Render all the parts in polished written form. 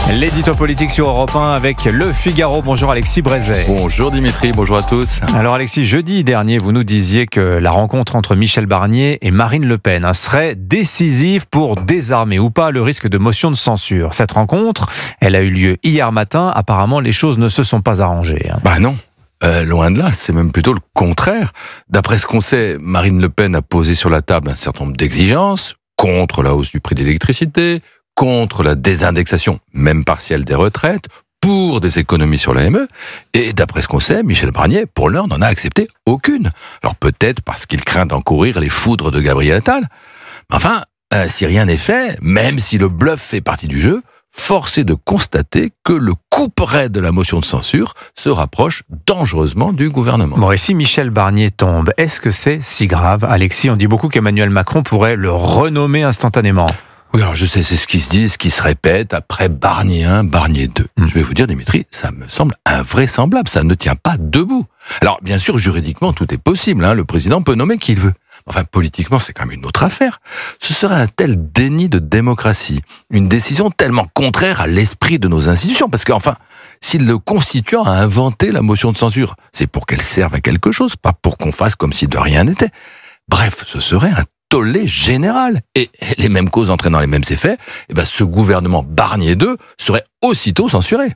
L'édito politique sur Europe 1 avec Le Figaro. Bonjour Alexis Brézet. Bonjour Dimitri, bonjour à tous. Alors Alexis, jeudi dernier, vous nous disiez que la rencontre entre Michel Barnier et Marine Le Pen serait décisive pour désarmer ou pas le risque de motion de censure. Cette rencontre, elle a eu lieu hier matin. Apparemment, les choses ne se sont pas arrangées. Bah non. Loin de là, c'est même plutôt le contraire. D'après ce qu'on sait, Marine Le Pen a posé sur la table un certain nombre d'exigences contre la hausse du prix de l'électricité, contre la désindexation, même partielle, des retraites, pour des économies sur l'AME. Et d'après ce qu'on sait, Michel Barnier, pour l'heure, n'en a accepté aucune. Alors peut-être parce qu'il craint d'encourir les foudres de Gabriel Attal. Enfin, si rien n'est fait, même si le bluff fait partie du jeu, force est de constater que le couperet de la motion de censure se rapproche dangereusement du gouvernement. Bon, et si Michel Barnier tombe, est-ce que c'est si grave, Alexis? On dit beaucoup qu'Emmanuel Macron pourrait le renommer instantanément. Oui, alors je sais, c'est ce qui se dit, ce qui se répète, après Barnier 1, Barnier 2. Je vais vous dire, Dimitri, ça me semble invraisemblable, ça ne tient pas debout. Alors, bien sûr, juridiquement, tout est possible, le président peut nommer qui il veut. Enfin, politiquement, c'est quand même une autre affaire. Ce serait un tel déni de démocratie, une décision tellement contraire à l'esprit de nos institutions, parce qu'enfin, si le constituant a inventé la motion de censure, c'est pour qu'elle serve à quelque chose, pas pour qu'on fasse comme si de rien n'était. Bref, ce serait un tollé général. Et les mêmes causes entraînant les mêmes effets, ce gouvernement Barnier 2 serait aussitôt censuré.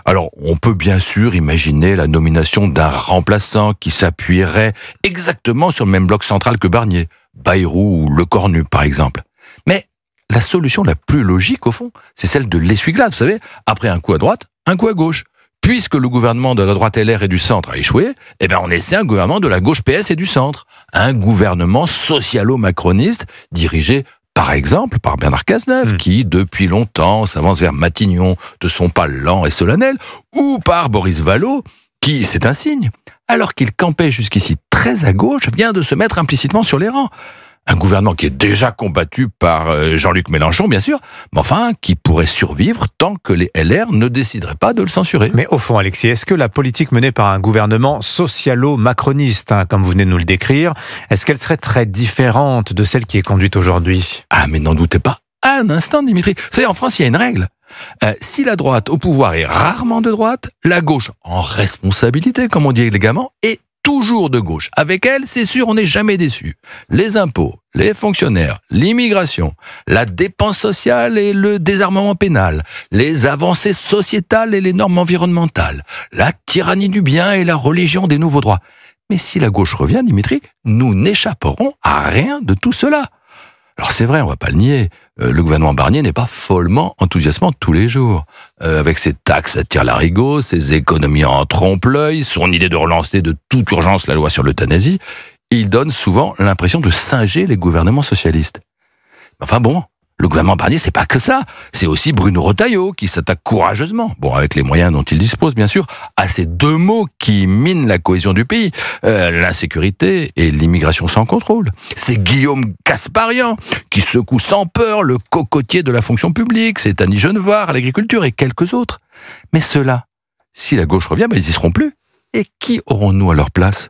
Alors, on peut bien sûr imaginer la nomination d'un remplaçant qui s'appuierait exactement sur le même bloc central que Barnier, Bayrou ou Lecornu par exemple. Mais la solution la plus logique au fond, c'est celle de l'essuie-glace, vous savez, après un coup à droite, un coup à gauche. Puisque le gouvernement de la droite LR et du centre a échoué, on essaie un gouvernement de la gauche PS et du centre. Un gouvernement socialo-macroniste dirigé, par exemple, par Bernard Cazeneuve, qui, depuis longtemps, s'avance vers Matignon de son pas lent et solennel, ou par Boris Vallaud, qui, c'est un signe, alors qu'il campait jusqu'ici très à gauche, vient de se mettre implicitement sur les rangs. Un gouvernement qui est déjà combattu par Jean-Luc Mélenchon, bien sûr, mais enfin, qui pourrait survivre tant que les LR ne décideraient pas de le censurer. Mais au fond, Alexis, est-ce que la politique menée par un gouvernement socialo-macroniste, comme vous venez de nous le décrire, est-ce qu'elle serait très différente de celle qui est conduite aujourd'hui? Ah, mais n'en doutez pas un instant, Dimitri. Vous savez, en France, il y a une règle. Si la droite au pouvoir est rarement de droite, la gauche en responsabilité, comme on dit élégamment, est toujours de gauche. Avec elle, c'est sûr, on n'est jamais déçu. Les impôts, les fonctionnaires, l'immigration, la dépense sociale et le désarmement pénal, les avancées sociétales et les normes environnementales, la tyrannie du bien et la religion des nouveaux droits. Mais si la gauche revient, Dimitri, nous n'échapperons à rien de tout cela. Alors c'est vrai, on va pas le nier, le gouvernement Barnier n'est pas follement enthousiasmant tous les jours. Avec ses taxes à tire-larigot, ses économies en trompe-l'œil, son idée de relancer de toute urgence la loi sur l'euthanasie, il donne souvent l'impression de singer les gouvernements socialistes. Enfin bon, le gouvernement Barnier, c'est pas que ça. C'est aussi Bruno Retailleau qui s'attaque courageusement, avec les moyens dont il dispose bien sûr, à ces deux mots qui minent la cohésion du pays, l'insécurité et l'immigration sans contrôle. C'est Guillaume Kasbarian qui secoue sans peur le cocotier de la fonction publique, c'est Annie Genevard à l'agriculture et quelques autres. Mais ceux-là, si la gauche revient, ils y seront plus. Et qui aurons-nous à leur place?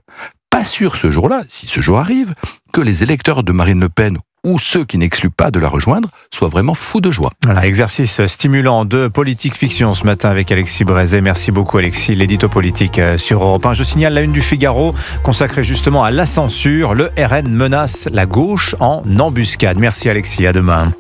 Pas sûr ce jour-là, si ce jour arrive, que les électeurs de Marine Le Pen ou ceux qui n'excluent pas de la rejoindre soient vraiment fous de joie. Voilà, exercice stimulant de politique fiction ce matin avec Alexis Brézet. Merci beaucoup Alexis, l'édito politique sur Europe 1. Je signale la une du Figaro consacrée justement à la censure. Le RN menace la gauche en embuscade. Merci Alexis, à demain.